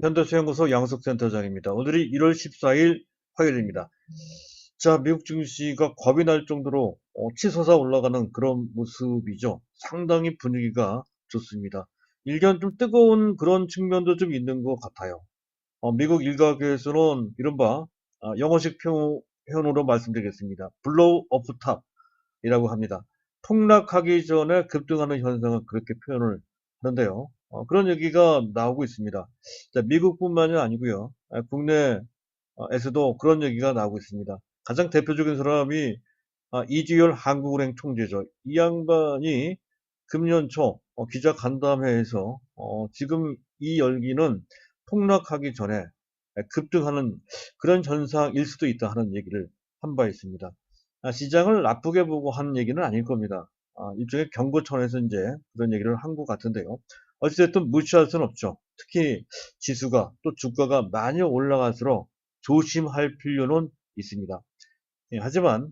현대차연구소 양석센터장입니다. 오늘이 1월 14일 화요일입니다. 자, 미국 증시가 겁이 날 정도로 치솟아 올라가는 그런 모습이죠. 상당히 분위기가 좋습니다. 일견 좀 뜨거운 그런 측면도 좀 있는 것 같아요. 미국 일각에서는 이른바 영어식 표현으로 말씀드리겠습니다. 블로우 오프 탑이라고 합니다. 폭락하기 전에 급등하는 현상을 그렇게 표현을 하는데요. 그런 얘기가 나오고 있습니다. 자, 미국뿐만이 아니고요. 국내에서도 그런 얘기가 나오고 있습니다. 가장 대표적인 사람이 이주열 한국은행 총재죠. 이 양반이 금년 초 기자 간담회에서 지금 이 열기는 폭락하기 전에 급등하는 그런 현상일 수도 있다 하는 얘기를 한 바 있습니다. 시장을 나쁘게 보고 한 얘기는 아닐 겁니다. 일종의 경고 차원에서 이제 그런 얘기를 한 것 같은데요. 어찌됐든 무시할 수는 없죠. 특히 지수가 또 주가가 많이 올라갈수록 조심할 필요는 있습니다. 예, 하지만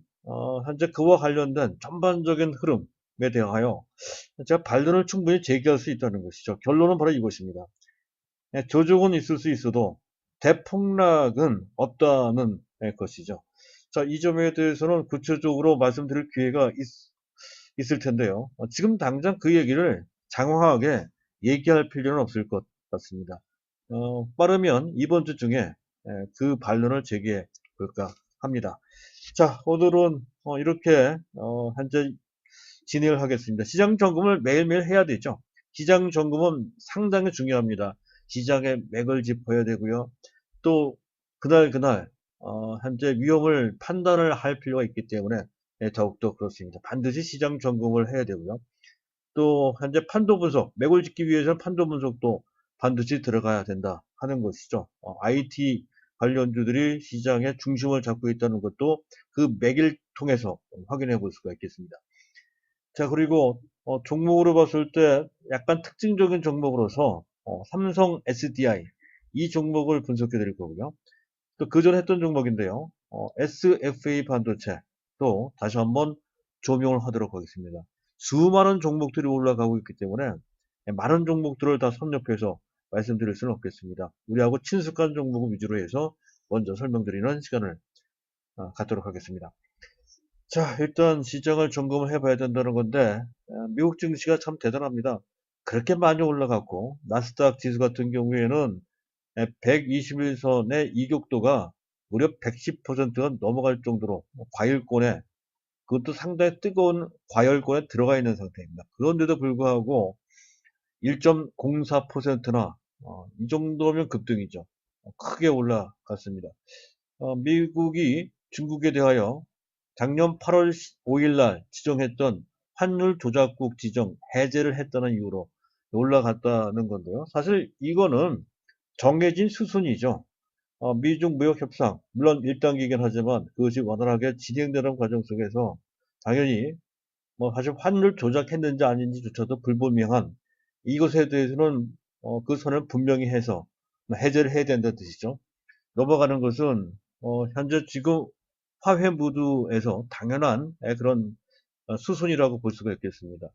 현재 그와 관련된 전반적인 흐름에 대하여 제가 반론을 충분히 제기할 수 있다는 것이죠. 결론은 바로 이것입니다. 예, 조정은 있을 수 있어도 대폭락은 없다는 것이죠. 자, 이 점에 대해서는 구체적으로 말씀드릴 기회가 있을 텐데요. 지금 당장 그 얘기를 장황하게 얘기할 필요는 없을 것 같습니다. 빠르면 이번 주 중에 그 반론을 제기해 볼까 합니다. 자, 오늘은 이렇게 현재 진행을 하겠습니다. 시장 점검을 매일매일 해야 되죠. 시장 점검은 상당히 중요합니다. 시장의 맥을 짚어야 되고요. 또 그날 현재 위험을 판단을 할 필요가 있기 때문에 더욱더 그렇습니다. 반드시 시장 점검을 해야 되고요. 또 현재 판도 분석, 맥을 짚기 위해서는 판도 분석도 반드시 들어가야 된다 하는 것이죠. IT 관련주들이 시장의 중심을 잡고 있다는 것도 그 맥을 통해서 확인해 볼 수가 있겠습니다. 자, 그리고 종목으로 봤을 때 약간 특징적인 종목으로서 삼성 SDI 이 종목을 분석해 드릴 거고요. 또 그전 했던 종목인데요. SFA 반도체도 다시 한번 조명을 하도록 하겠습니다. 수많은 종목들이 올라가고 있기 때문에 많은 종목들을 다 섭렵해서 말씀드릴 수는 없겠습니다. 우리하고 친숙한 종목 위주로 해서 먼저 설명드리는 시간을 갖도록 하겠습니다. 자, 일단 시장을 점검을 해봐야 된다는 건데 미국 증시가 참 대단합니다. 그렇게 많이 올라갔고 나스닥 지수 같은 경우에는 121선의 이격도가 무려 110%가 넘어갈 정도로 과열권에 그것도 상당히 뜨거운 과열권에 들어가 있는 상태입니다. 그런데도 불구하고 1.04%나 이 정도면 급등이죠. 크게 올라갔습니다. 미국이 중국에 대하여 작년 8월 5일 날 지정했던 환율 조작국 지정 해제를 했다는 이유로 올라갔다는 건데요. 사실 이거는 정해진 수순이죠. 미중 무역 협상, 물론 1단계이긴 하지만 그것이 원활하게 진행되는 과정 속에서 당연히 사실 환율 조작했는지 아닌지조차도 불분명한 이것에 대해서는 그 선을 분명히 해서 해제를 해야 된다는 뜻이죠. 넘어가는 것은 현재 지금 화해 무드에서 당연한 그런 수순이라고 볼 수가 있겠습니다.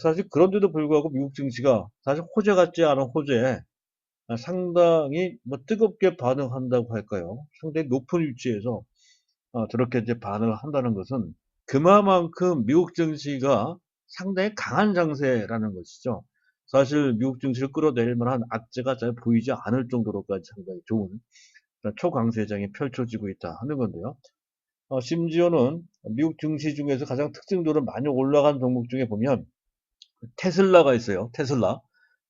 사실 그런데도 불구하고 미국 증시가 사실 호재 같지 않은 호재에 상당히 뜨겁게 반응한다고 할까요? 상당히 높은 위치에서 저렇게 이제 반응을 한다는 것은 그만큼 미국 증시가 상당히 강한 장세라는 것이죠. 사실 미국 증시를 끌어내릴 만한 악재가 잘 보이지 않을 정도로까지 상당히 좋은 초강세장이 펼쳐지고 있다 하는 건데요. 심지어는 미국 증시 중에서 가장 특징적으로 많이 올라간 종목 중에 보면 테슬라가 있어요.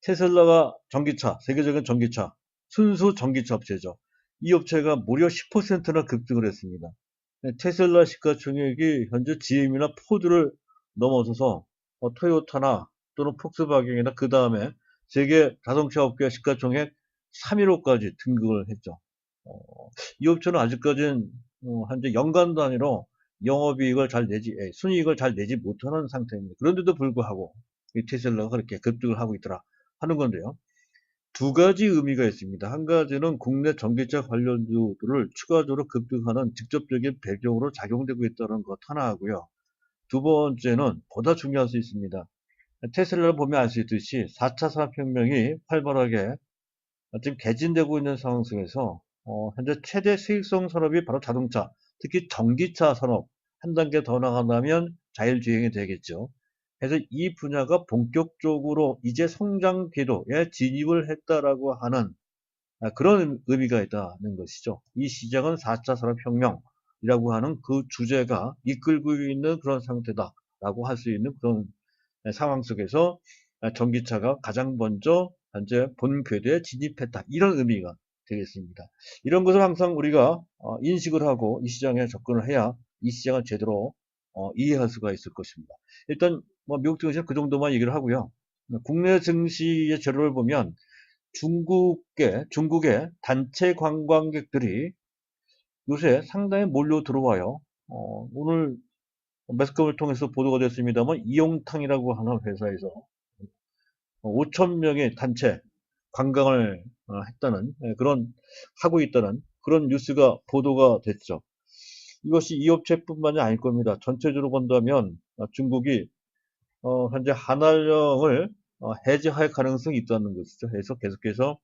테슬라가 전기차, 세계적인 전기차, 순수 전기차 업체죠. 이 업체가 무려 10%나 급등을 했습니다. 테슬라 시가총액이 현재 GM이나 포드를 넘어서서 토요타나 또는 폭스바겐이나 그 다음에 세계 자동차 업계 시가총액 3위로까지 등극을 했죠. 이 업체는 아직까지는 현재 연간 단위로 영업이익을 잘 내지, 순이익을 잘 내지 못하는 상태입니다. 그런데도 불구하고 이 테슬라가 그렇게 급등을 하고 있더라 하는 건데요. 두 가지 의미가 있습니다. 한 가지는 국내 전기차 관련주들을 추가적으로 급등하는 직접적인 배경으로 작용되고 있다는 것 하나 하고요. 두 번째는 보다 중요할 수 있습니다. 테슬라를 보면 알 수 있듯이 4차 산업혁명이 활발하게 지금 개진되고 있는 상황 속에서 현재 최대 수익성 산업이 바로 자동차, 특히 전기차 산업 한 단계 더 나간다면 자율주행이 되겠죠. 그래서 이 분야가 본격적으로 이제 성장 궤도에 진입을 했다라고 하는 그런 의미가 있다는 것이죠. 이 시장은 4차 산업혁명이라고 하는 그 주제가 이끌고 있는 그런 상태다라고 할 수 있는 그런 상황 속에서 전기차가 가장 먼저 현재 본 궤도에 진입했다. 이런 의미가 되겠습니다. 이런 것을 항상 우리가 인식을 하고 이 시장에 접근을 해야 이 시장을 제대로 이해할 수가 있을 것입니다. 일단 뭐 미국 증시는 그 정도만 얘기를 하고요. 국내 증시의 재료를 보면 중국의 단체 관광객들이 요새 상당히 몰려 들어와요. 오늘 매스컴을 통해서 보도가 됐습니다만 이용탕이라고 하는 회사에서 5천 명의 단체 관광을 했다는 그런 하고 있다는 그런 뉴스가 보도가 됐죠. 이것이 이 업체뿐만이 아닐 겁니다. 전체적으로 본다면 중국이 현재 한알령을 해제할 가능성이 있다는 것이죠. 그래서 계속해서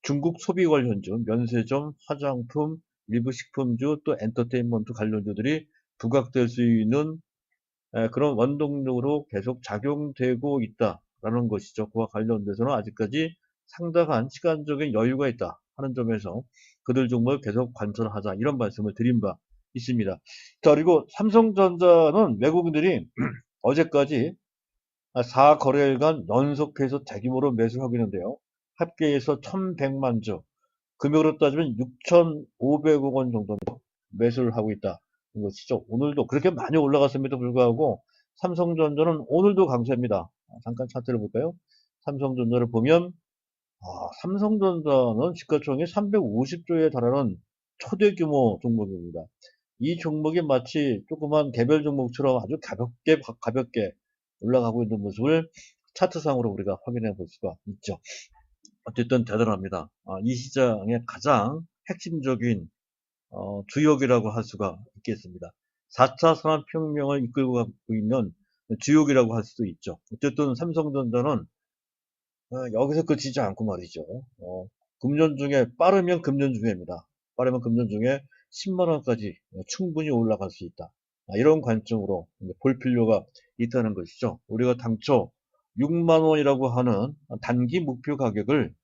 중국 소비 관련주, 면세점, 화장품, 일부 식품주, 또 엔터테인먼트 관련주들이 부각될 수 있는 그런 원동력으로 계속 작용되고 있다라는 것이죠. 그와 관련돼서는 아직까지 상당한 시간적인 여유가 있다 하는 점에서 그들 종목을 계속 관찰하자 이런 말씀을 드린 바 있습니다. 자, 그리고 삼성전자는 외국인들이 어제까지 4거래일간 연속해서 대규모로 매수를 하고 있는데요. 합계해서 1100만 주, 금액으로 따지면 6,500억 원 정도 매수를 하고 있다. 이것이죠. 오늘도 그렇게 많이 올라갔음에도 불구하고 삼성전자는 오늘도 강세입니다. 잠깐 차트를 볼까요? 삼성전자를 보면 삼성전자는 시가총액 350조에 달하는 초대 규모 종목입니다. 이 종목이 마치 조그만 개별 종목처럼 아주 가볍게 올라가고 있는 모습을 차트상으로 우리가 확인해 볼 수가 있죠. 어쨌든 대단합니다. 이 시장의 가장 핵심적인 주역이라고 할 수가 있겠습니다. 4차 산업혁명을 이끌고 가고 있는 주역이라고 할 수도 있죠. 어쨌든 삼성전자는 여기서 그치지 않고 말이죠. 금년 중에 빠르면 금년 중에입니다. 빠르면 금년 중에 10만 원까지 충분히 올라갈 수 있다. 이런 관점으로 볼 필요가 있다는 것이죠. 우리가 당초 6만 원이라고 하는 단기 목표 가격을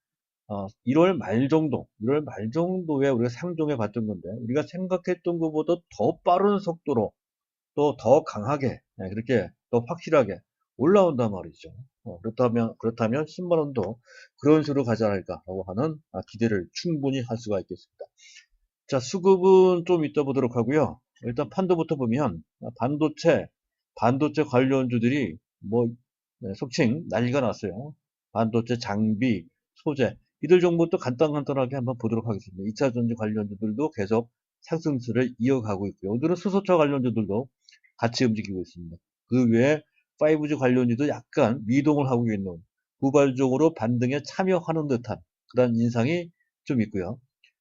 1월 말 정도에 우리가 상종해 봤던 건데, 우리가 생각했던 것보다 더 빠른 속도로 또 더 강하게, 그렇게 더 확실하게 올라온단 말이죠. 그렇다면 10만 원도 그런 식으로 가지 않을까라고 하는 기대를 충분히 할 수가 있겠습니다. 자, 수급은 좀 이따 보도록 하고요. 일단 판도부터 보면 반도체 관련주들이 뭐 속칭 난리가 났어요. 반도체 장비, 소재 이들 정보도 간단하게 한번 보도록 하겠습니다. 2차 전지 관련주들도 계속 상승세를 이어가고 있고요. 오늘은 수소차 관련주들도 같이 움직이고 있습니다. 그 외에 5G 관련주도 약간 미동을 하고 있는 후발적으로 반등에 참여하는 듯한 그런 인상이 좀 있고요.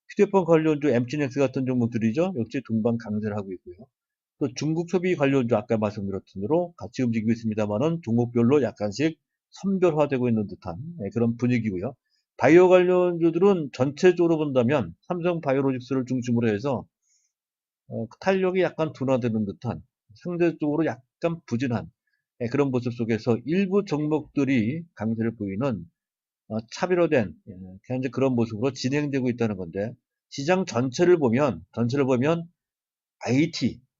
휴대폰 관련주 MTNX 같은 종목들이죠. 역시 동반 강세를 하고 있고요. 또 중국 소비 관련주 아까 말씀드렸던 대로 같이 움직이고 있습니다만은 종목별로 약간씩 선별화되고 있는 듯한 그런 분위기고요. 바이오 관련주들은 전체적으로 본다면 삼성 바이오로직스를 중심으로 해서 탄력이 약간 둔화되는 듯한 상대적으로 약간 부진한 그런 모습 속에서 일부 종목들이 강세를 보이는 차별화된 현재 그런 모습으로 진행되고 있다는 건데 시장 전체를 보면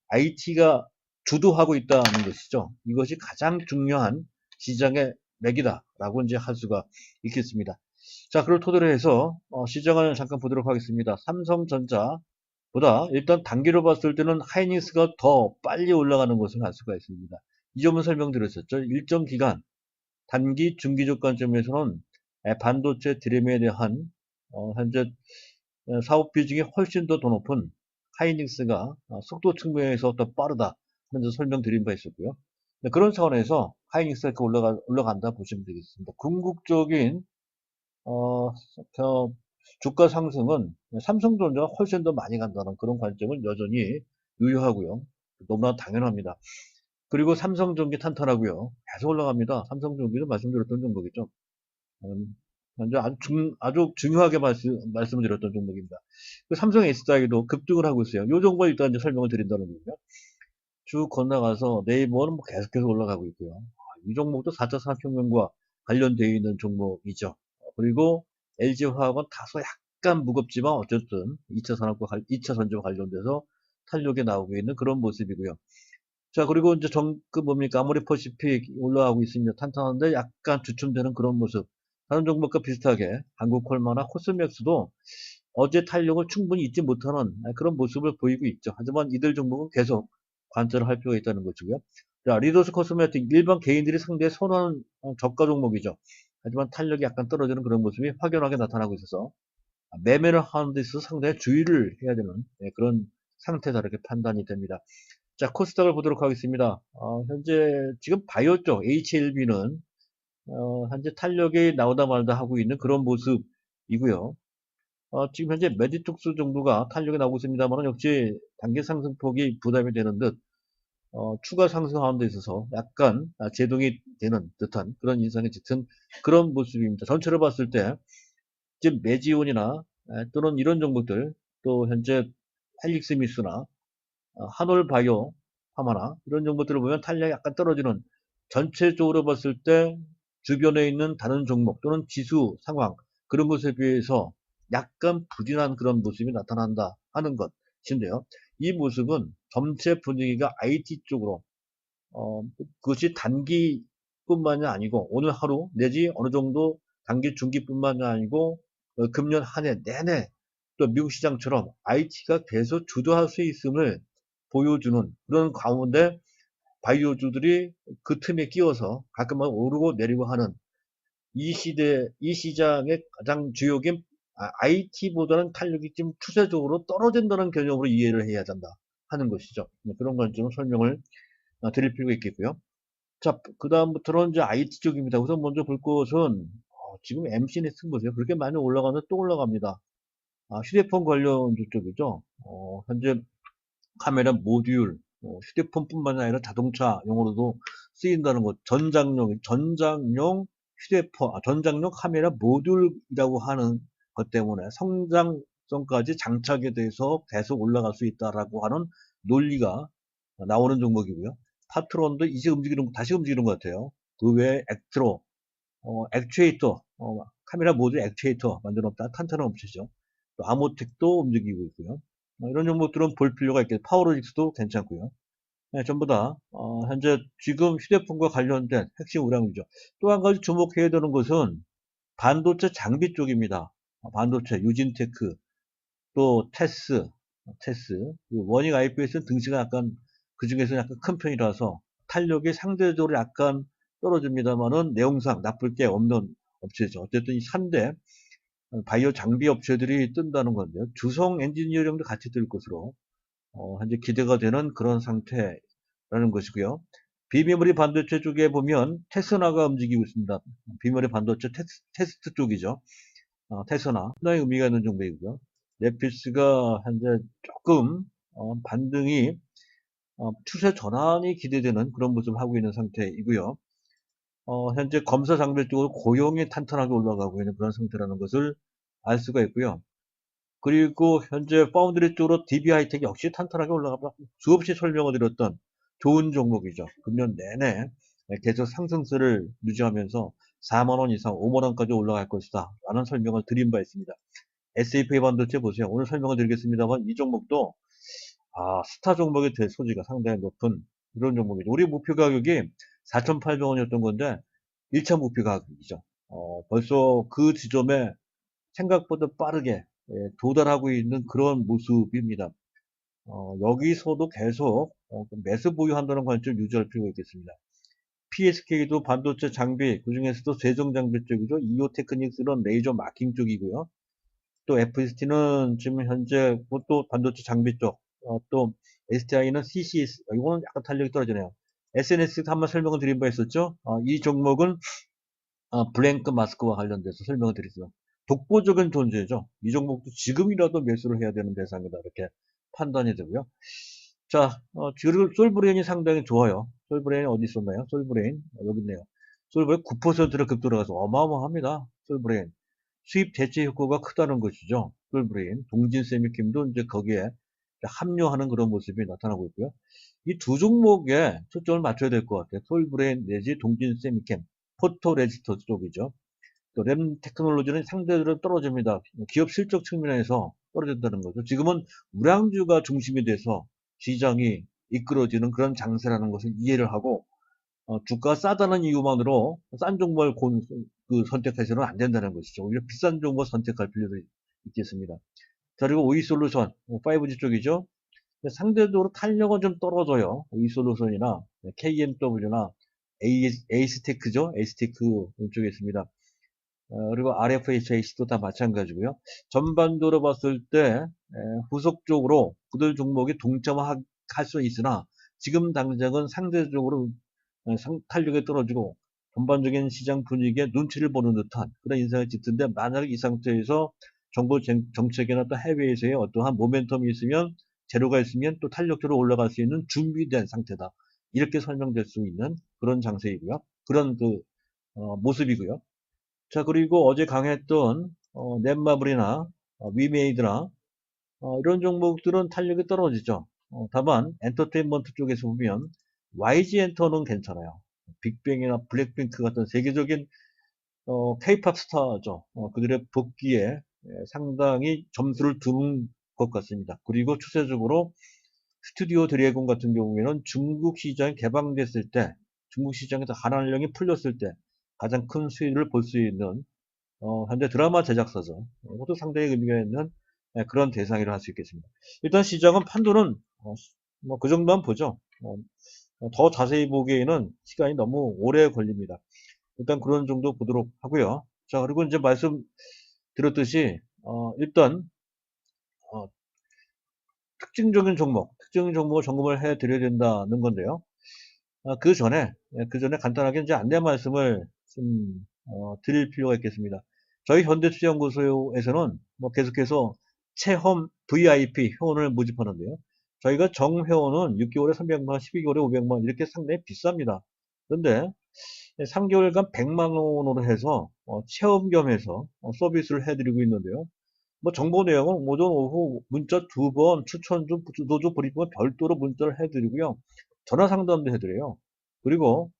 IT가 주도하고 있다는 것이죠. 이것이 가장 중요한 시장의 맥이다라고 이제 할 수가 있겠습니다. 자, 그걸 토대로 해서 시장을 잠깐 보도록 하겠습니다. 삼성전자보다 일단 단기로 봤을 때는 하이닉스가 더 빨리 올라가는 것을 알 수가 있습니다. 이 점은 설명드렸었죠. 일정 기간 단기, 중기적 관점에서는 반도체 드램에 대한 현재 사업 비중이 훨씬 더 높은 하이닉스가 속도 측면에서 더 빠르다 하면서 설명드린 바 있었고요. 그런 차원에서 하이닉스가 이렇게 올라간다 보시면 되겠습니다. 궁극적인 주가 상승은 삼성전자가 훨씬 더 많이 간다는 그런 관점은 여전히 유효하고요. 너무나 당연합니다. 그리고 삼성전기 탄탄하고요. 계속 올라갑니다. 삼성전기는 말씀드렸던 종목이죠. 먼저 아주 중요하게 말씀을 드렸던 종목입니다. 그 삼성 SDI도 급등을 하고 있어요. 이 종목 일단 이제 설명을 드린다는 거고요. 쭉 건너가서 네이버는 뭐 계속해서 올라가고 있고요. 이 종목도 4차 산업혁명과 관련되어 있는 종목이죠. 그리고 LG화학은 다소 약간 무겁지만 어쨌든 2차 산업과 2차 전지와 관련돼서 탄력이 나오고 있는 그런 모습이고요. 자, 그리고 이제 뭡니까? 아모레퍼시픽 올라가고 있습니다. 탄탄한데 약간 주춤되는 그런 모습. 다른 종목과 비슷하게 한국콜마나 코스맥스도 어제 탄력을 충분히 잊지 못하는 그런 모습을 보이고 있죠. 하지만 이들 종목은 계속 관찰을 할 필요가 있다는 것이고요. 자, 리더스 코스메틱 일반 개인들이 상대히 선호하는 저가 종목이죠. 하지만 탄력이 약간 떨어지는 그런 모습이 확연하게 나타나고 있어서 매매를 하는 데 있어서 상당히 주의를 해야 되는 그런 상태다 이렇게 판단이 됩니다. 자, 코스닥을 보도록 하겠습니다. 현재 지금 바이오 쪽 HLB는 현재 탄력이 나오다 말다 하고 있는 그런 모습이고요. 지금 현재 메디톡스 정도가 탄력이 나오고 있습니다만 역시 단기 상승폭이 부담이 되는 듯 추가 상승하는 데 있어서 약간 제동이 되는 듯한 그런 인상이 짙은 그런 모습입니다. 전체를 봤을 때 지금 메지온이나 또는 이런 종목들 또 현재 헬릭스미스나 한올바이오, 파마나 이런 종목들을 보면 탄력이 약간 떨어지는 전체적으로 봤을 때 주변에 있는 다른 종목 또는 지수 상황 그런 것에 비해서 약간 부진한 그런 모습이 나타난다 하는 것인데요. 이 모습은 전체 분위기가 IT 쪽으로 그것이 단기뿐만이 아니고 오늘 하루 내지 어느 정도 단기 중기뿐만이 아니고 금년 한 해 내내 또 미국 시장처럼 IT가 계속 주도할 수 있음을 보여주는 그런 가운데 바이오주들이 그 틈에 끼어서 가끔은 오르고 내리고 하는 이 시장의 가장 주요인 IT보다는 탄력이 좀 추세적으로 떨어진다는 개념으로 이해를 해야 된다 하는 것이죠. 그런 건 좀 설명을 드릴 필요가 있겠고요. 자, 그 다음부터는 이제 IT 쪽입니다. 우선 먼저 볼 것은 지금 MCNX 보세요. 그렇게 많이 올라가는데 또 올라갑니다. 휴대폰 관련 쪽이죠. 현재 카메라 모듈, 휴대폰뿐만 아니라 자동차용으로도 쓰인다는 것, 전장용 휴대폰, 전장용 카메라 모듈이라고 하는 것 때문에 성장성까지 장착에 대해서 계속 올라갈 수 있다라고 하는 논리가 나오는 종목이고요. 파트론도 이제 다시 움직이는 것 같아요. 그 외에 액추에이터, 카메라 모듈 액추에이터 만들어놓다 탄탄한 업체죠. 또 아모텍도 움직이고 있고요. 이런 종목들은 볼 필요가 있겠죠. 파워로직스도 괜찮고요. 네, 전부 다 현재 지금 휴대폰과 관련된 핵심 우량이죠. 또 한 가지 주목해야 되는 것은 반도체 장비 쪽입니다. 반도체, 유진테크, 또 테스, 원익 IPS는 등치가 약간 그 중에서 약간 큰 편이라서 탄력이 상대적으로 약간 떨어집니다만은 내용상 나쁠 게 없는 업체죠. 어쨌든 이 3대 바이오 장비 업체들이 뜬다는 건데요. 주성 엔지니어링도 같이 뜰 것으로 현재 기대가 되는 그런 상태라는 것이고요. 비메모리 반도체 쪽에 보면 테스나가 움직이고 있습니다. 비메모리 반도체 테스트 쪽이죠. 테스나 상당히 의미가 있는 종목이고요. 넷피스가 현재 조금 반등이 추세 전환이 기대되는 그런 모습을 하고 있는 상태이고요. 현재 검사 장비 쪽으로 고용이 탄탄하게 올라가고 있는 그런 상태라는 것을 알 수가 있고요. 그리고 현재 파운드리 쪽으로 DB하이텍 역시 탄탄하게 올라가고 수없이 설명을 드렸던 좋은 종목이죠. 금년 내내 계속 상승세를 유지하면서 4만원 이상 5만원까지 올라갈 것이다 라는 설명을 드린 바 있습니다. SAP 반도체 보세요. 오늘 설명을 드리겠습니다만 이 종목도 스타 종목이 될 소지가 상당히 높은 그런 종목이죠. 우리 목표 가격이 4,800원이었던 건데 1차 목표 가격이죠. 벌써 그 지점에 생각보다 빠르게 도달하고 있는 그런 모습입니다. 여기서도 계속 매수 보유한다는 관점 유지할 필요가 있겠습니다. PSK도 반도체 장비, 그 중에서도 세정 장비 쪽이죠. 이오테크닉스는 레이저 마킹 쪽이고요. 또 FST는 지금 현재 또 반도체 장비 쪽, 또 STI는 CCS, 이거는 약간 탄력이 떨어지네요. SNS도 한번 설명을 드린 바 있었죠. 이 종목은 블랭크 마스크와 관련돼서 설명을 드렸어요. 독보적인 존재죠. 이 종목도 지금이라도 매수를 해야 되는 대상이다. 이렇게 판단이 되고요. 자, 지금 솔브레인이 상당히 좋아요. 솔브레인 어디 있었나요? 솔브레인, 여기 있네요. 솔브레인 9%를 급등을 해서 어마어마합니다. 솔브레인. 수입 대체 효과가 크다는 것이죠. 톨브레인, 동진 세미캠도 이제 거기에 합류하는 그런 모습이 나타나고 있고요. 이 두 종목에 초점을 맞춰야 될 것 같아요. 톨브레인 내지 동진 세미캠, 포토레지스터 쪽이죠. 또 램 테크놀로지는 상대적으로 떨어집니다. 기업 실적 측면에서 떨어진다는 거죠. 지금은 우량주가 중심이 돼서 시장이 이끌어지는 그런 장세라는 것을 이해를 하고 주가 싸다는 이유만으로 싼 종목을 선택해서는 안 된다는 것이죠. 오히려 비싼 종목을 선택할 필요도 있겠습니다. 자, 그리고 오이솔루션, 5G 쪽이죠. 상대적으로 탄력은 좀 떨어져요. 오이솔루션이나 KMW나 에이스테크죠. 에이스테크 쪽에 있습니다. 그리고 RFHAC도 다 마찬가지고요. 전반적으로 봤을 때 후속적으로 그들 종목이 동참할 수 있으나 지금 당장은 상대적으로 탄력이 떨어지고 전반적인 시장 분위기에 눈치를 보는 듯한 그런 인상을 짙은데 만약 이 상태에서 정부 정책이나 또 해외에서의 어떠한 모멘텀이 있으면 재료가 있으면 또 탄력적으로 올라갈 수 있는 준비된 상태다. 이렇게 설명될 수 있는 그런 장세이고요. 그런 모습이고요. 자, 그리고 어제 강했던 넷마블이나 위메이드나 이런 종목들은 탄력이 떨어지죠. 다만 엔터테인먼트 쪽에서 보면 YG 엔터는 괜찮아요. 빅뱅이나 블랙핑크 같은 세계적인 K-팝 스타죠. 그들의 복귀에 상당히 점수를 두는 것 같습니다. 그리고 추세적으로 스튜디오 드래곤 같은 경우에는 중국 시장이 개방됐을 때, 중국 시장에서 한한령이 풀렸을 때 가장 큰 수익을 볼 수 있는 현재 드라마 제작사죠. 이것도 상당히 의미가 있는 그런 대상이라 할 수 있겠습니다. 일단 시장은 판도는 뭐그 정도만 보죠. 더 자세히 보기에는 시간이 너무 오래 걸립니다. 일단 그런 정도 보도록 하고요. 자, 그리고 이제 말씀드렸듯이 일단 어, 특징적인 종목을 점검을 해 드려야 된다는 건데요. 그 전에 간단하게 이제 안내 말씀을 좀 드릴 필요가 있겠습니다. 저희 현대투자연구소에서는 뭐 계속해서 체험 VIP 회원을 모집하는데요. 저희가 정회원은 6개월에 300만, 12개월에 500만 이렇게 상당히 비쌉니다. 그런데 3개월간 100만 원으로 해서 체험 겸해서 서비스를 해드리고 있는데요. 뭐 정보 내용은 오전 오후 문자 2번 추천 좀 노조 브리핑은 별도로 문자를 해드리고요. 전화 상담도 해드려요. 그리고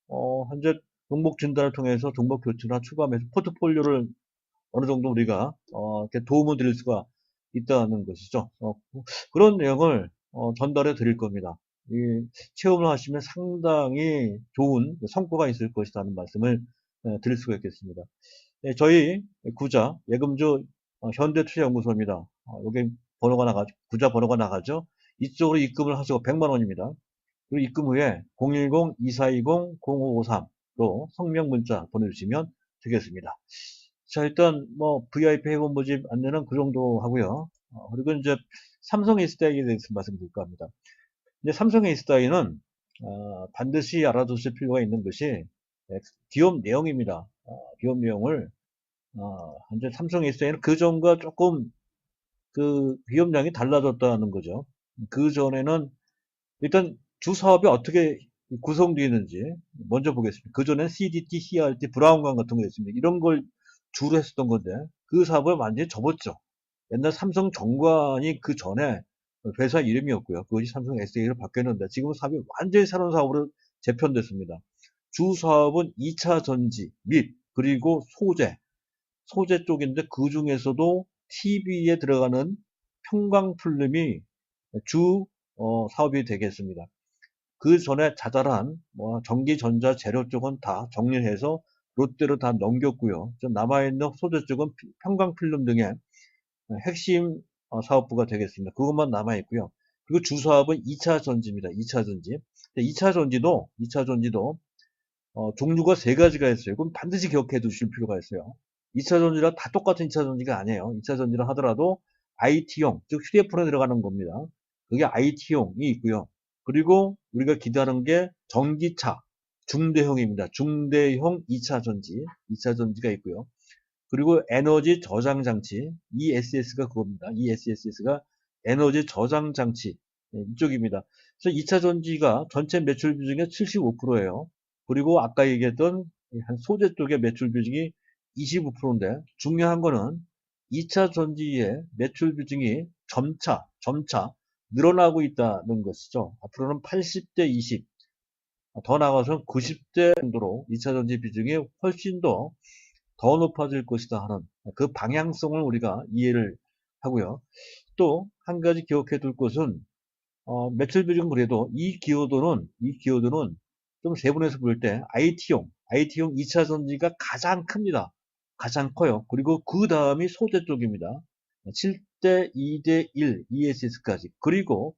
현재 종목 진단을 통해서 종목 교체나 추가하면서 포트폴리오를 어느 정도 우리가 이렇게 도움을 드릴 수가 있다는 것이죠. 그런 내용을 전달해 드릴 겁니다. 이 체험을 하시면 상당히 좋은 성과가 있을 것이라는 말씀을 드릴 수가 있겠습니다. 네, 저희 구자 예금주 현대투자연구소입니다. 여기 구자 번호가 나가죠. 이쪽으로 입금을 하시고 100만 원입니다. 그리고 입금 후에 010-2420-0553로 성명 문자 보내주시면 되겠습니다. 자, 일단 뭐 VIP 회원 모집 안내는 그 정도 하고요. 그리고 이제 삼성 S다이에 대해서 말씀드릴까 합니다. 이제 삼성 S다이는 반드시 알아두실 필요가 있는 것이 기업 내용입니다. 기업 내용을 현재 삼성 S다이는 그 전과 조금 그 기업량이 달라졌다는 거죠. 그 전에는 일단 주 사업이 어떻게 구성되어 있는지 먼저 보겠습니다. 그 전엔 CDT, CRT, 브라운관 같은 거 있습니다. 이런 걸 주로 했었던 건데 그 사업을 완전히 접었죠. 옛날 삼성 정관이 그 전에 회사 이름이었고요. 그것이 삼성 SA로 바뀌었는데 지금 사업이 완전히 새로운 사업으로 재편됐습니다. 주 사업은 2차 전지 및 그리고 소재 쪽인데 그 중에서도 TV에 들어가는 평광필름이 주 사업이 되겠습니다. 그 전에 자잘한 뭐 전기, 전자, 재료 쪽은 다 정리해서 롯데로 다 넘겼고요. 좀 남아있는 소재 쪽은 평광필름 등의 핵심 사업부가 되겠습니다. 그것만 남아있고요. 그리고 주사업은 2차 전지입니다. 2차 전지. 2차 전지도 종류가 세 가지가 있어요. 그럼 반드시 기억해 두실 필요가 있어요. 2차 전지랑 다 똑같은 2차 전지가 아니에요. 2차 전지를 하더라도 IT용, 즉 휴대폰에 들어가는 겁니다. 그게 IT용이 있고요. 그리고 우리가 기대하는 게 전기차, 중대형입니다. 중대형 2차 전지, 2차 전지가 있고요. 그리고 에너지 저장 장치, ESS가 그겁니다. ESS가 에너지 저장 장치 이쪽입니다. 그래서 2차 전지가 전체 매출 비중의 75%예요. 그리고 아까 얘기했던 한 소재 쪽의 매출 비중이 25%인데 중요한 거는 2차 전지의 매출 비중이 점차 늘어나고 있다는 것이죠. 앞으로는 80대 20, 더 나아가서 90대 정도로 2차 전지 비중이 훨씬 더 높아질 것이다 하는 그 방향성을 우리가 이해를 하고요. 또 한 가지 기억해 둘 것은 매출 비중 그래도 이 기여도는 좀 세분해서 볼 때 IT용 2차 전지가 가장 큽니다. 가장 커요. 그리고 그 다음이 소재 쪽입니다. 7대 2대 1 ESS까지. 그리고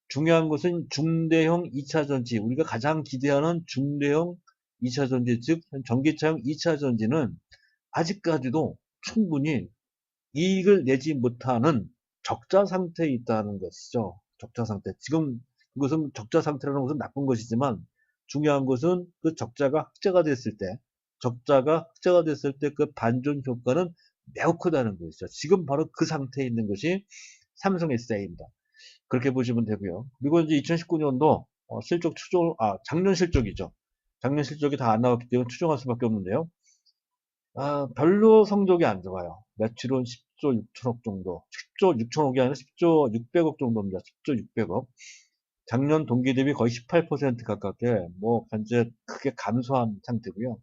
중요한 것은 중대형 2차 전지, 우리가 가장 기대하는 중대형 2차 전지, 즉 전기차용 2차 전지는 아직까지도 충분히 이익을 내지 못하는 적자 상태에 있다는 것이죠. 적자 상태. 지금 그것은 적자 상태라는 것은 나쁜 것이지만 중요한 것은 그 적자가 흑자가 됐을 때 그 반전 효과는 매우 크다는 것이죠. 지금 바로 그 상태에 있는 것이 삼성 SDI입니다. 그렇게 보시면 되고요. 그리고 이제 2019년도 실적 추정, 작년 실적이죠. 작년 실적이 다 안 나왔기 때문에 추정할 수밖에 없는데요. 별로 성적이 안 좋아요. 매출은 10조 6천억 정도. 10조 6천억이 아니라 10조 600억 정도입니다. 10조 600억. 작년 동기 대비 거의 18% 가깝게 현재 크게 감소한 상태고요.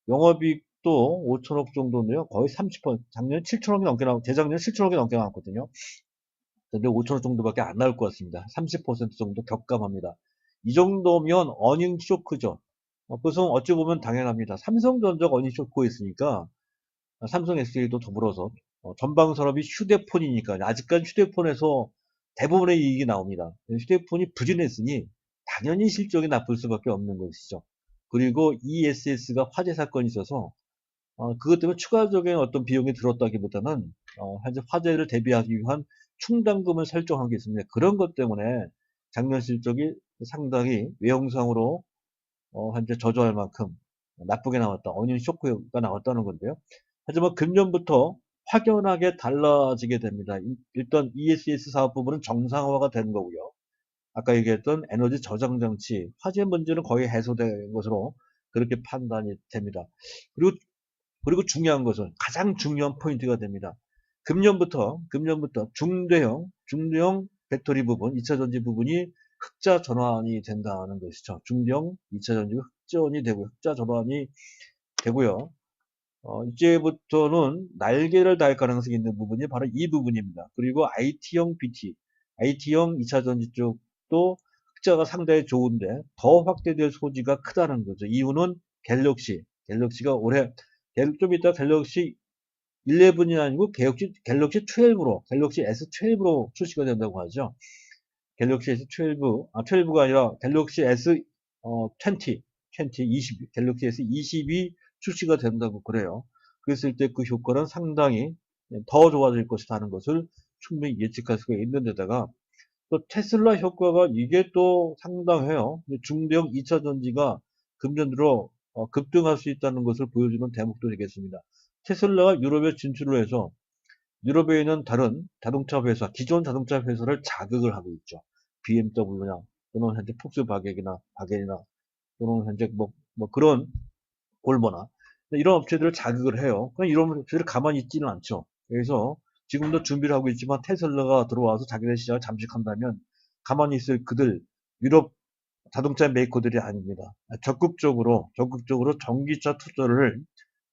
영업이익도 5천억 정도인데요. 거의 30%, 작년 7천억이 넘게 재작년 7천억이 넘게 나왔거든요. 근데 5천억 정도밖에 안 나올 것 같습니다. 30% 정도 격감합니다. 이 정도면 어닝 쇼크죠. 그것은 어찌 보면 당연합니다. 삼성전자가 어닝 쇼크가 있으니까 삼성 SDI도 더불어서 전방 산업이 휴대폰이니까 아직까지 휴대폰에서 대부분의 이익이 나옵니다. 휴대폰이 부진했으니 당연히 실적이 나쁠 수밖에 없는 것이죠. 그리고 ESS가 화재 사건이 있어서 그것 때문에 추가적인 어떤 비용이 들었다기보다는 현재 화재를 대비하기 위한 충당금을 설정한 게 있습니다. 그런 것 때문에 작년 실적이 상당히 외형상으로 현재 저조할 만큼 나쁘게 나왔다. 어닝 쇼크가 나왔다는 건데요. 하지만 금년부터 확연하게 달라지게 됩니다. 일단 ESS 사업 부분은 정상화가 되는 거고요. 아까 얘기했던 에너지 저장 장치, 화재 문제는 거의 해소된 것으로 그렇게 판단이 됩니다. 그리고 중요한 것은 가장 중요한 포인트가 됩니다. 금년부터 중대형 배터리 부분, 2차 전지 부분이 흑자 전환이 된다는 것이죠. 중대형 2차 전지가 흑자 전환이 되고요. 이제부터는 날개를 달 가능성이 있는 부분이 바로 이 부분입니다. 그리고 IT형 2차 전지 쪽도 흑자가 상당히 좋은데 더 확대될 소지가 크다는 거죠. 이유는 갤럭시가 올해 좀 이따 갤럭시 11이 아니고 갤럭시 12로, 갤럭시 S12로 출시가 된다고 하죠. 갤럭시 S12가 아니라 갤럭시 S20, 갤럭시 S22 출시가 된다고 그래요. 그랬을 때 그 효과는 상당히 더 좋아질 것이라는 것을 충분히 예측할 수가 있는 데다가 또 테슬라 효과가 이게 또 상당해요. 중대형 2차 전지가 금년 들어 급등할 수 있다는 것을 보여주는 대목도 되겠습니다. 테슬라가 유럽에 진출을 해서 유럽에 있는 다른 자동차 회사, 기존 자동차 회사를 자극을 하고 있죠. BMW나 또는 현재 바겐이나 또는 현재 그런 볼보나 이런 업체들을 자극을 해요. 그냥 이런 업체들을 가만히 있지는 않죠. 그래서 지금도 준비를 하고 있지만 테슬라가 들어와서 자기네 시장을 잠식한다면 가만히 있을 그들 유럽 자동차 메이커들이 아닙니다. 적극적으로 전기차 투자를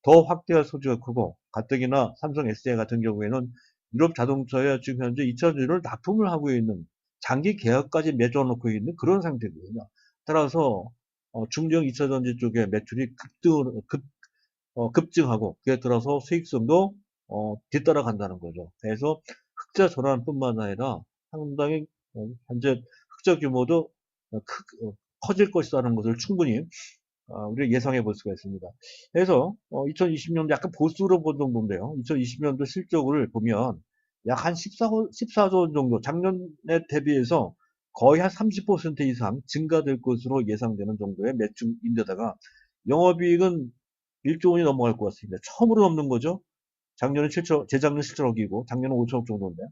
더 확대할 소지가 크고 가뜩이나 삼성 SDI 같은 경우에는 유럽 자동차에 지금 현재 2차 전지를 납품을 하고 있는 장기 계약까지 맺어놓고 있는 그런 상태거든요. 따라서 중대형 2차 전지 쪽에 매출이 급증하고 그에 따라서 수익성도 뒤따라간다는 거죠. 그래서 흑자 전환뿐만 아니라 상당히 현재 흑자 규모도 커질 것이라는 것을 충분히 우리가 예상해 볼 수가 있습니다. 그래서 2020년도 약간 보수로 본 정도인데요. 2020년도 실적을 보면 약 한 14조 원 정도 작년에 대비해서 거의 한 30% 이상 증가될 것으로 예상되는 정도의 매출인데다가 영업이익은 1조 원이 넘어갈 것 같습니다. 처음으로 넘는 거죠. 재작년 7천억이고 작년은 5천억 정도인데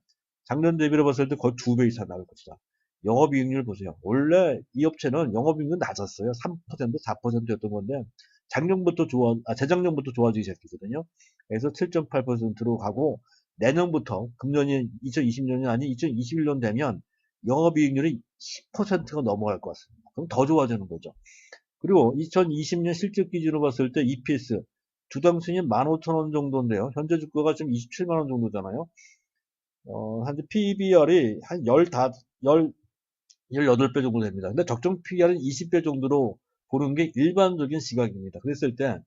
작년 대비로 봤을 때 거의 2배 이상 나올 것이다. 영업이익률 보세요. 원래 이 업체는 영업이익률 낮았어요. 3%, 4%였던 건데 작년부터 재작년부터 좋아지기 시작했거든요. 그래서 7.8%로 가고, 내년부터, 금년이 2020년이 아닌 2021년 되면 영업이익률이 10%가 넘어갈 것 같습니다. 그럼 더 좋아지는 거죠. 그리고 2020년 실적 기준으로 봤을 때 EPS 주당 순위 15,000원 정도인데요. 현재 주가가 지금 27만원 정도잖아요. 현재 PBR이 한 18배 정도 됩니다. 근데 적정 PBR은 20배 정도로 보는 게 일반적인 시각입니다. 그랬을 때,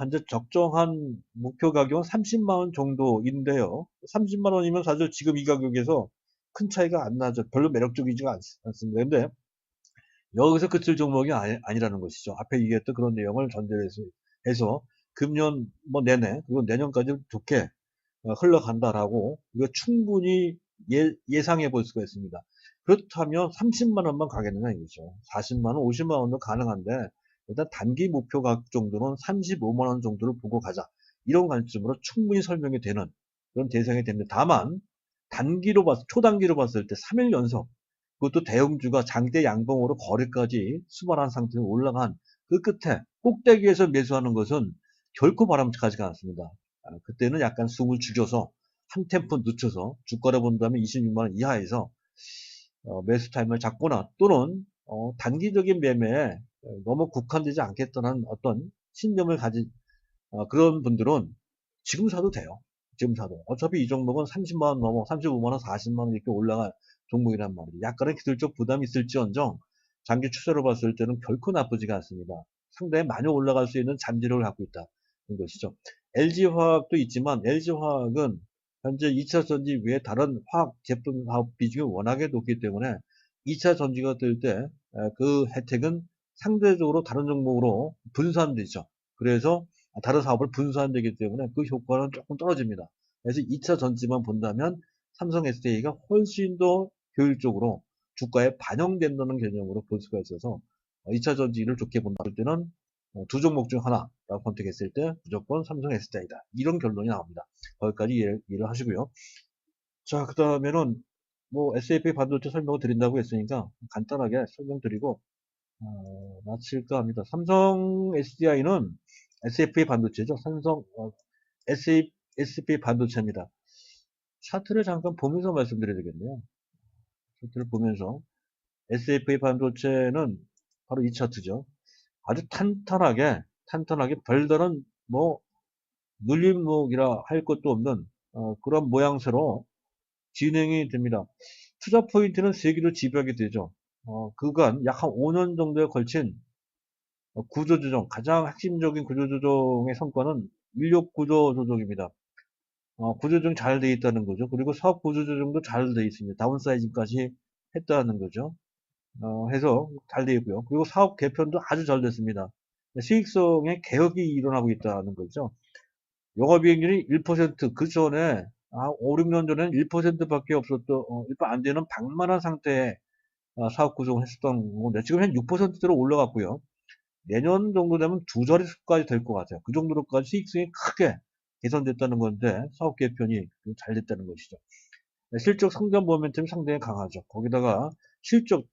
현재 적정한 목표 가격은 30만원 정도인데요. 30만원이면 사실 지금 이 가격에서 큰 차이가 안 나죠. 별로 매력적이지가 않습니다. 근데 여기서 그칠 종목이 아니라는 것이죠. 앞에 얘기했던 그런 내용을 전제해서 금년 뭐 내내 그리고 내년까지 좋게 흘러간다라고 이거 충분히 예상해 볼 수가 있습니다. 그렇다면 30만 원만 가겠느냐 이거죠. 40만 원, 50만 원도 가능한데 일단 단기 목표 가격 정도는 35만 원 정도를 보고 가자. 이런 관점으로 충분히 설명이 되는 그런 대상이 됩니다. 다만 초단기로 봤을 때 3일 연속 그것도 대형주가 장대 양봉으로 거래까지 수반한 상태로 올라간 그 끝에 꼭대기에서 매수하는 것은 결코 바람직하지가 않습니다. 그때는 약간 숨을 죽여서 한 템포 늦춰서 주가를 본다면 26만원 이하에서 매수 타임을 잡거나 또는 단기적인 매매에 너무 국한되지 않겠다는 어떤 신념을 가진 그런 분들은 지금 사도 돼요. 지금 사도. 어차피 이 종목은 30만원 넘어 35만원 40만원 이렇게 올라갈 종목이란 말이에요. 약간의 기술적 부담이 있을지언정 장기 추세로 봤을 때는 결코 나쁘지가 않습니다. 상당히 많이 올라갈 수 있는 잠재력을 갖고 있다는 것이죠. LG화학도 있지만 LG화학은 현재 2차 전지 외에 다른 화학 제품 사업 비중이 워낙에 높기 때문에 2차 전지가 뜰 때 그 혜택은 상대적으로 다른 종목으로 분산되죠. 그래서 다른 사업을 분산되기 때문에 그 효과는 조금 떨어집니다. 그래서 2차 전지만 본다면 삼성 SDI가 훨씬 더 효율적으로 주가에 반영된다는 개념으로 볼 수가 있어서 2차 전지를 좋게 본다 할 때는 두 종목 중 하나라고 선택했을 때 무조건 삼성 SDI다. 이런 결론이 나옵니다. 거기까지 이해를 하시고요. 자, 그 다음에는 뭐 SAP 반도체 설명을 드린다고 했으니까 간단하게 설명드리고 마칠까 합니다. 삼성 SDI는 SAP 반도체죠. SAP 반도체입니다. 차트를 잠깐 보면서 말씀드려야 되겠네요. 차트를 보면서 SAP 반도체는 바로 이 차트죠. 아주 탄탄하게 별다른 뭐 눌림목이라 할 것도 없는 그런 모양새로 진행이 됩니다. 투자 포인트는 3개로 지배하게 되죠. 그간 약 한 5년 정도에 걸친 구조조정, 가장 핵심적인 구조조정의 성과는 인력 구조조정입니다. 구조조정 잘 돼 있다는 거죠. 그리고 사업 구조조정도 잘 돼 있습니다. 다운사이징까지 했다는 거죠. 해서 잘 돼 있고요. 그리고 사업 개편도 아주 잘 됐습니다. 수익성의 개혁이 일어나고 있다는 거죠. 영업이익률이 1%, 그 전에 5, 6년 전에는 1%밖에 없었던 1% 안 되는 방만한 상태의 사업 구조를 했었던 건데 지금 한 6%대로 올라갔고요. 내년 정도 되면 두 자릿수까지 될 것 같아요. 그 정도로까지 수익성이 크게 개선됐다는 건데 사업 개편이 잘 됐다는 것이죠. 실적 성장 모멘텀이 상당히 강하죠. 거기다가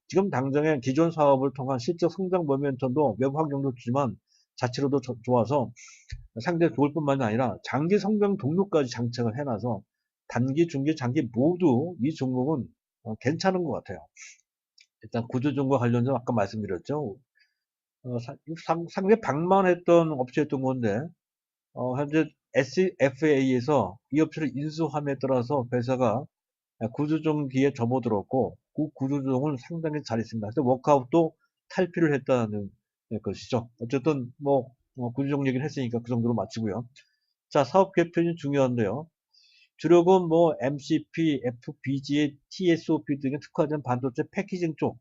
지금 당장의 기존 사업을 통한 실적 성장 모멘텀도 외부 환경도 좋지만 자체로도 좋아서 상당히 좋을 뿐만이 아니라 장기 성장 동력까지 장착을 해놔서 단기, 중기, 장기 모두 이 종목은 괜찮은 것 같아요. 일단 구조조정과 관련해서 아까 말씀드렸죠. 상당히 방만했던 업체였던 건데 현재 SFA에서 이 업체를 인수함에 따라서 회사가 구조조정기에 접어들었고 그 구조조정을 상당히 잘했습니다. 그래서 워크아웃도 탈피를 했다는 것이죠. 어쨌든 뭐 구조조정 얘기를 했으니까 그 정도로 마치고요. 자, 사업 개편이 중요한데요. 주력은 뭐 MCP, FPGA, TSOP 등에 특화된 반도체 패키징 쪽,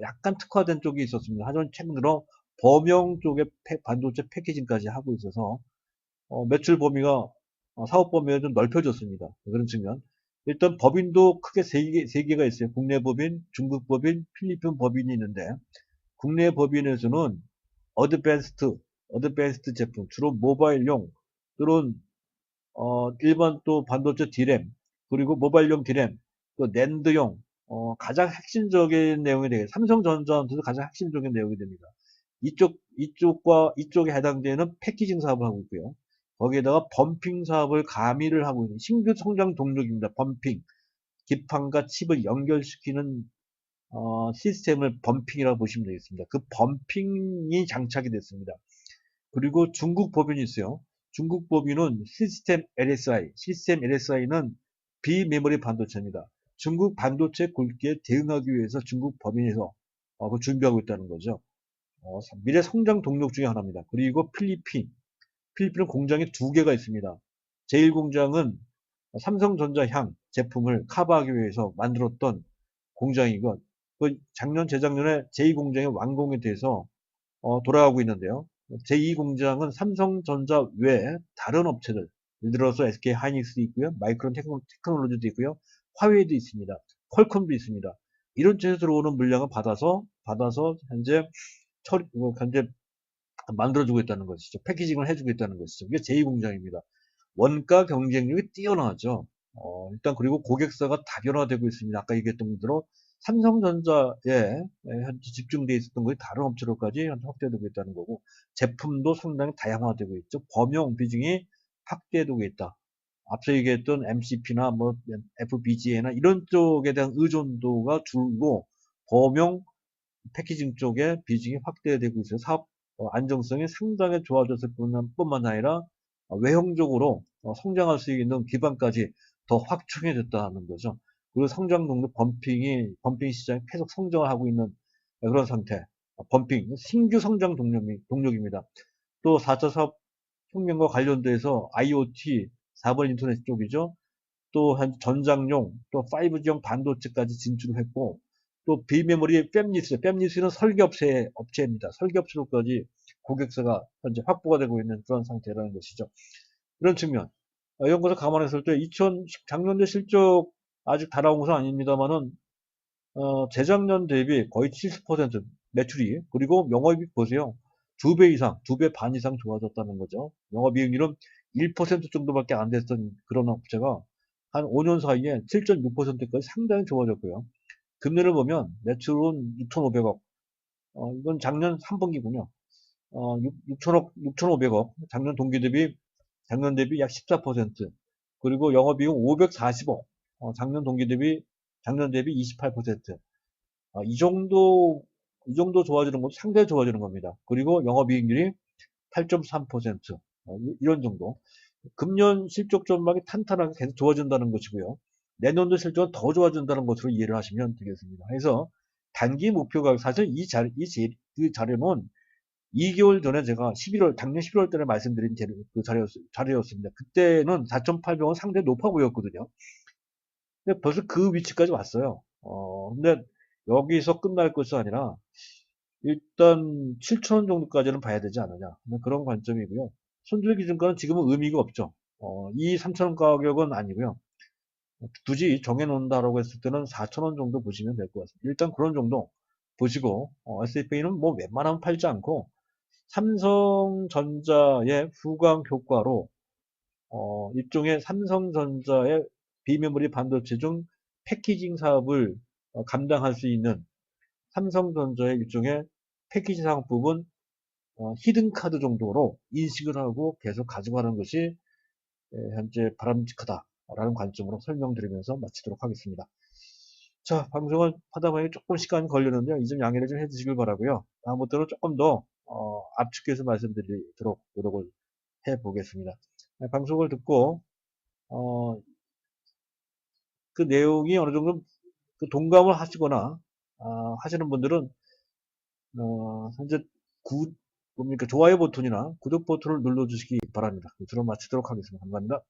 약간 특화된 쪽이 있었습니다. 하지만 최근 들어 범용 쪽의 반도체 패키징까지 하고 있어서 매출 범위가 사업 범위가 좀 넓혀졌습니다. 그런 측면. 일단 법인도 크게 세 개가 있어요. 국내 법인, 중국 법인, 필리핀 법인이 있는데 국내 법인에서는 어드밴스트 제품, 주로 모바일용 또는 일반 또 반도체 D램 그리고 모바일용 D램 또 낸드용 가장 핵심적인 내용이 되겠습니다. 삼성전자한테도 가장 핵심적인 내용이 됩니다. 이쪽에 해당되는 패키징 사업을 하고 있고요. 거기에다가 범핑 사업을 가미를 하고 있는 신규 성장 동력입니다. 범핑. 기판과 칩을 연결시키는 시스템을 범핑이라고 보시면 되겠습니다. 그 범핑이 장착이 됐습니다. 그리고 중국 법인이 있어요. 중국 법인은 시스템 LSI. 시스템 LSI는 비메모리 반도체입니다. 중국 반도체 굵기에 대응하기 위해서 중국 법인에서 그 준비하고 있다는 거죠. 미래 성장 동력 중에 하나입니다. 그리고 필리핀은 공장이 두 개가 있습니다. 제1공장은 삼성전자향 제품을 커버하기 위해서 만들었던 공장이고, 작년, 재작년에 제2공장이 완공이 돼서 돌아가고 있는데요. 제2공장은 삼성전자 외에 다른 업체들, 예를 들어서 SK 하이닉스도 있고요, 마이크론 테크놀로지도 있고요, 화웨이도 있습니다, 퀄컴도 있습니다. 이런 쪽에서 들어오는 물량을 받아서 현재 만들어주고 있다는 것이죠. 패키징을 해주고 있다는 것이죠. 이게 제2공장입니다. 원가 경쟁력이 뛰어나죠. 일단 그리고 고객사가 다변화되고 있습니다. 아까 얘기했던 대로 삼성전자에 현재 집중되어 있었던 것이 다른 업체로까지 확대되고 있다는 거고, 제품도 상당히 다양화되고 있죠. 범용 비중이 확대되고 있다. 앞서 얘기했던 MCP나 뭐 FPGA나 이런 쪽에 대한 의존도가 줄고 범용 패키징 쪽에 비중이 확대되고 있어서 사업 안정성이 상당히 좋아졌을 뿐만 아니라 외형적으로 성장할 수 있는 기반까지 더 확충해졌다는 거죠. 그리고 성장 동력 범핑 시장이 계속 성장을 하고 있는 그런 상태. 범핑, 신규 성장 동력입니다. 또 4차 사업 혁명과 관련돼서 IoT, 4번 인터넷 쪽이죠. 또 전장용, 또 5G용 반도체까지 진출을 했고, 또 비메모리 팹리스는 설계업체입니다. 설계업체로까지 고객사가 현재 확보가 되고 있는 그런 상태라는 것이죠. 이런 측면. 이런 것을 감안했을 때 작년도 실적 아직 달아온 것은 아닙니다만은 재작년 대비 거의 70% 매출이, 그리고 영업이익 보세요. 2배 이상, 2배 반 이상 좋아졌다는 거죠. 영업이익률은 1% 정도밖에 안 됐던 그런 업체가 한 5년 사이에 7.6%까지 상당히 좋아졌고요. 금년을 보면 매출은 6,500억. 이건 작년 3분기군요. 6,500억. 작년 대비 약 14%. 그리고 영업이익은 540억. 작년 대비 28%. 이 정도 좋아지는 것도 상당히 좋아지는 겁니다. 그리고 영업이익률이 8.3%. 이런 정도. 금년 실적 전망이 탄탄하게 계속 좋아진다는 것이고요. 내년도 실적은 더 좋아진다는 것으로 이해를 하시면 되겠습니다. 그래서 단기 목표가 사실 그 자료는 2개월 전에 제가 작년 11월 달에 말씀드린 자료였습니다. 그때는 4,800원 상당히 높아 보였거든요. 근데 벌써 그 위치까지 왔어요. 근데 여기서 끝날 것이 아니라 일단 7,000원 정도까지는 봐야 되지 않느냐. 그런 관점이고요. 손절 기준가는 지금은 의미가 없죠. 이 3,000원 가격은 아니고요. 굳이 정해놓는다라고 했을 때는 4,000원 정도 보시면 될 것 같습니다. 일단 그런 정도 보시고, SFA는 뭐 웬만하면 팔지 않고, 삼성전자의 후광 효과로, 일종의 삼성전자의 비메모리 반도체 중 패키징 사업을 감당할 수 있는 삼성전자의 일종의 패키지 사업 부분 히든카드 정도로 인식을 하고 계속 가져가는 것이 현재 바람직하다라는 관점으로 설명드리면서 마치도록 하겠습니다. 자, 방송을 하다 보니 조금 시간이 걸리는데요. 이 점 양해를 좀 해주시길 바라고요. 다음부터는 조금 더 압축해서 말씀드리도록 노력을 해보겠습니다. 방송을 듣고 그 내용이 어느 정도 동감을 하시거나 하시는 분들은 현재 좋아요 버튼이나 구독 버튼을 눌러주시기 바랍니다. 주로 마치도록 하겠습니다. 감사합니다.